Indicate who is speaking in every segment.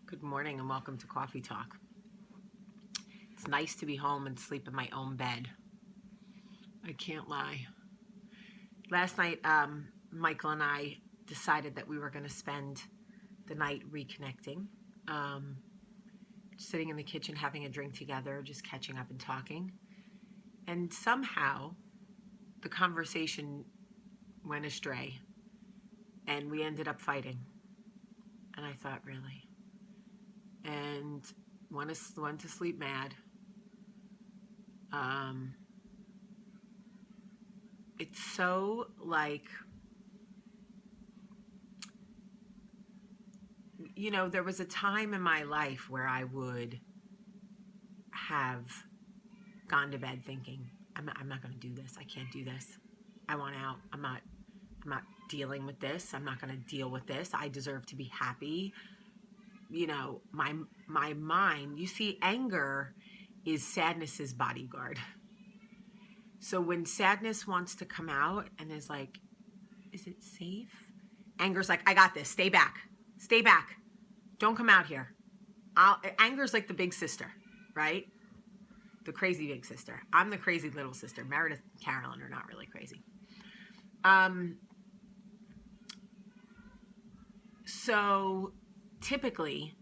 Speaker 1: Good morning and welcome to Coffee Talk. It's nice to be home and sleep in my own bed. I can't lie. Last night, Michael and I decided that we were going to spend the night reconnecting, sitting in the kitchen having a drink together, just catching up and talking. And somehow the conversation went astray and we ended up fighting. And I thought, really? And went to sleep mad. It's so like, there was a time in my life where I would have gone to bed thinking, I'm not going to do this. I can't do this. I want out. I'm not dealing with this. I'm not going to deal with this. I deserve to be happy. My mind, you see, anger is sadness's bodyguard. So when sadness wants to come out and is like, is it safe? Anger's like, I got this. Stay back. Stay back. Don't come out here. Anger's like the big sister, right? The crazy big sister. I'm the crazy little sister. Meredith and Carolyn are not really crazy. So typically,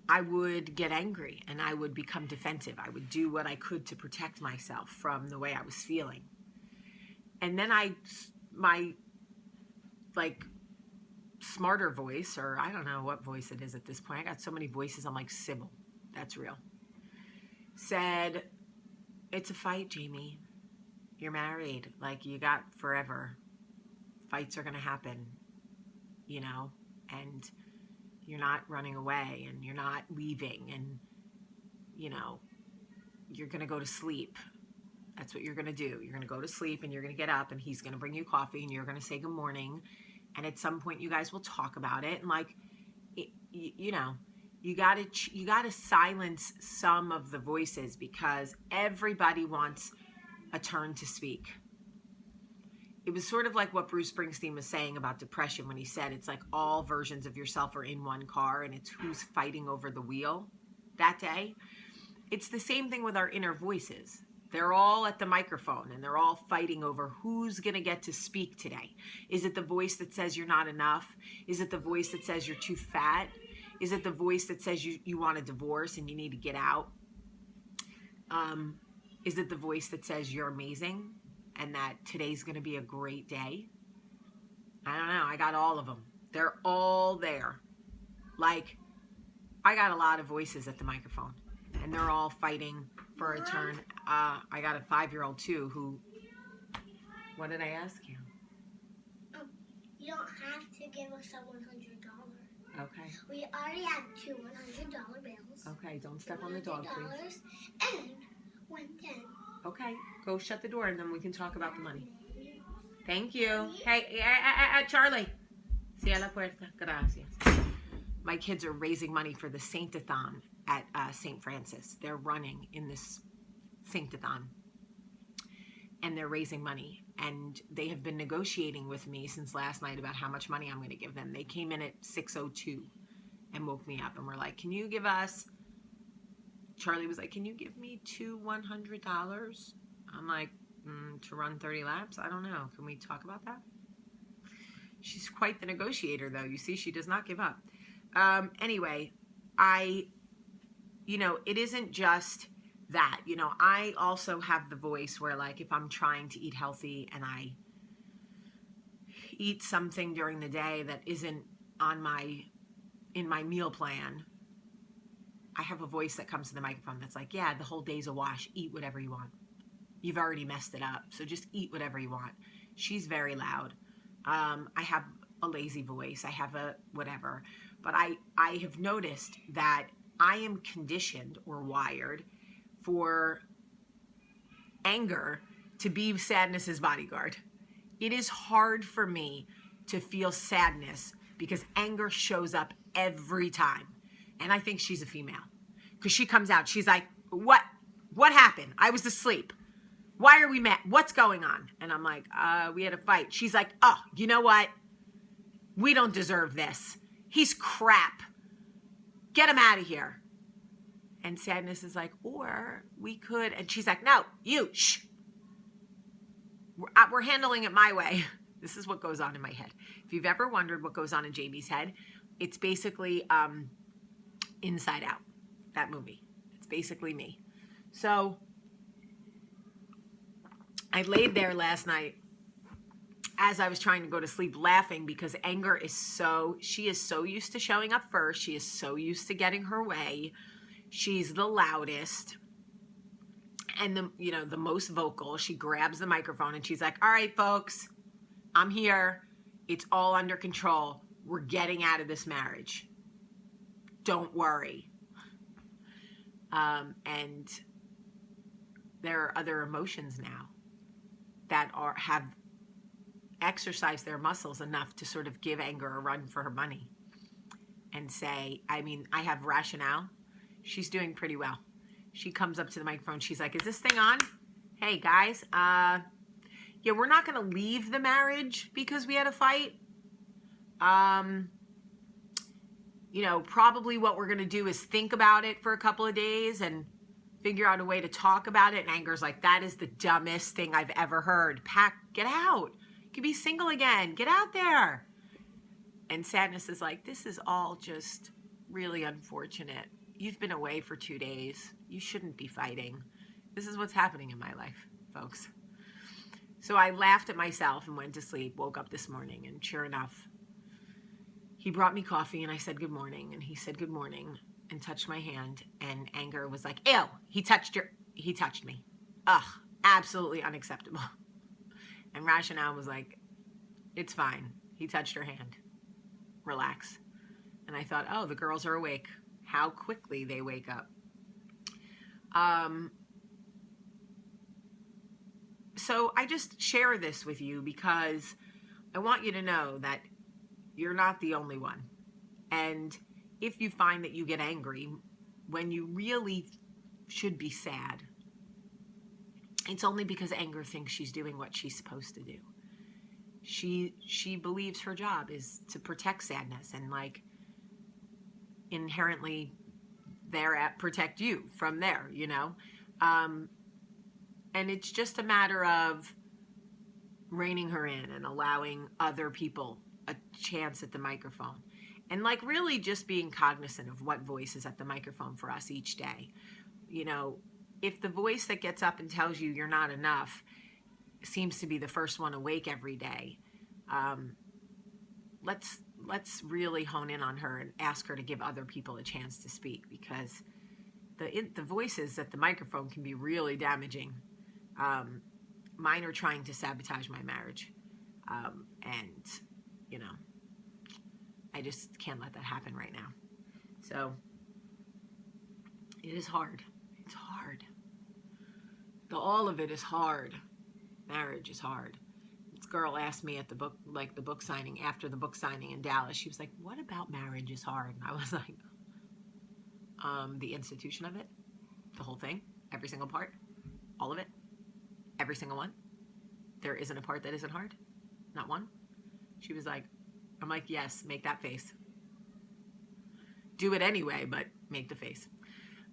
Speaker 1: I would get angry and I would become defensive. I would do what I could to protect myself from the way I was feeling. And then my smarter voice, or I don't know what voice it is at this point. I got so many voices. I'm like Sybil. That's real. Said, it's a fight, Jamie. You're married. Like, you got forever. Fights are going to happen, and you're not running away and you're not leaving and, you're going to go to sleep. That's what you're going to do. You're going to go to sleep and you're going to get up and he's going to bring you coffee and you're going to say good morning. And at some point you guys will talk about it. And you got to silence some of the voices because everybody wants a turn to speak. It was sort of like what Bruce Springsteen was saying about depression when he said it's like all versions of yourself are in one car and it's who's fighting over the wheel that day. It's the same thing with our inner voices. They're all at the microphone and they're all fighting over who's going to get to speak today. Is it the voice that says you're not enough? Is it the voice that says you're too fat? Is it the voice that says you want a divorce and you need to get out? Is it the voice that says you're amazing and that today's going to be a great day? I don't know. I got all of them. They're all there. Like, I got a lot of voices at the microphone and they're all fighting for a turn. I got a 5-year-old too who, what did I ask you?
Speaker 2: You don't have to give us a $100.
Speaker 1: Okay.
Speaker 2: We already have two $100 bills.
Speaker 1: Okay, don't step on the dog, please.
Speaker 2: And 110.
Speaker 1: Okay, go shut the door and then we can talk about the money. Thank you. Hey, Charlie. Cierra la puerta. Gracias. My kids are raising money for the Saint-a-thon at St. Francis. They're running in this Saint-a-thon. And they're raising money. And they have been negotiating with me since last night about how much money I'm going to give them. They came in at 6:02 and woke me up and were like, can you give us... Charlie was like, can you give me two $100? I'm like, to run 30 laps? I don't know. Can we talk about that? She's quite the negotiator, though. You see, she does not give up. Anyway, it isn't just that. I also have the voice where, like, if I'm trying to eat healthy and I eat something during the day that isn't in my meal plan, I have a voice that comes to the microphone that's like, yeah, the whole day's a wash. Eat whatever you want. You've already messed it up, so just eat whatever you want. She's very loud. I have a lazy voice. I have a whatever. But I have noticed that I am conditioned or wired for anger to be sadness's bodyguard. It is hard for me to feel sadness because anger shows up every time. And I think she's a female because she comes out. She's like, what happened? I was asleep. Why are we mad? What's going on? And I'm like, we had a fight. She's like, oh, you know what? We don't deserve this. He's crap. Get him out of here. And Sadness is like, or we could, and she's like, no, you, shh. We're handling it my way. This is what goes on in my head. If you've ever wondered what goes on in Jamie's head, it's basically Inside Out, that movie. It's basically me. So I laid there last night as I was trying to go to sleep laughing because Anger is she is so used to showing up first. She is so used to getting her way. She's the loudest and the most vocal. She grabs the microphone and she's like, all right, folks, I'm here. It's all under control. We're getting out of this marriage. Don't worry. And there are other emotions now that have exercised their muscles enough to sort of give Anger a run for her money and say, I have Rationale. She's doing pretty well. She comes up to the microphone. She's like, is this thing on? Hey, guys. Yeah, we're not going to leave the marriage because we had a fight. Probably what we're going to do is think about it for a couple of days and figure out a way to talk about it. And Anger's like, that is the dumbest thing I've ever heard. Get out. You can be single again. Get out there. And Sadness is like, this is all just really unfortunate. You've been away for 2 days. You shouldn't be fighting. This is what's happening in my life, folks. So I laughed at myself and went to sleep, woke up this morning, and sure enough, he brought me coffee and I said good morning, and he said good morning and touched my hand, and Anger was like, ew, he touched me. Ugh, absolutely unacceptable. And Rationale was like, it's fine. He touched her hand. Relax. And I thought, oh, the girls are awake. How quickly they wake up. So I just share this with you because I want you to know that you're not the only one. And if you find that you get angry when you really should be sad, it's only because Anger thinks she's doing what she's supposed to do. She believes her job is to protect Sadness and inherently protect you from there, and it's just a matter of reining her in and allowing other people a chance at the microphone, and really just being cognizant of what voice is at the microphone for us each day. If the voice that gets up and tells you you're not enough seems to be the first one awake every day, let's really hone in on her and ask her to give other people a chance to speak, because the voices at the microphone can be really damaging. Mine are trying to sabotage my marriage. And I just can't let that happen right now. So it is hard. It's hard. All of it is hard. Marriage is hard. This girl asked me at the book signing, after the book signing in Dallas, she was like, what about marriage is hard? And I was like, the institution of it, the whole thing, every single part, all of it, every single one. There isn't a part that isn't hard. Not one. She was like, I'm like, yes, make that face. Do it anyway, but make the face.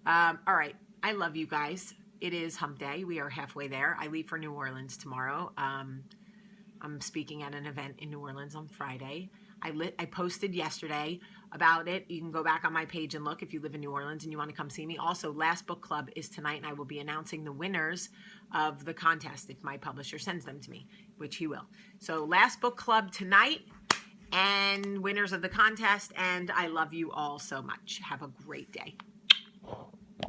Speaker 1: All right. I love you guys. It is hump day. We are halfway there. I leave for New Orleans tomorrow. I'm speaking at an event in New Orleans on Friday. I posted yesterday about it. You can go back on my page and look if you live in New Orleans and you want to come see me. Also, Last Book Club is tonight, and I will be announcing the winners of the contest if my publisher sends them to me, which he will. So Last Book Club tonight and winners of the contest, and I love you all so much. Have a great day.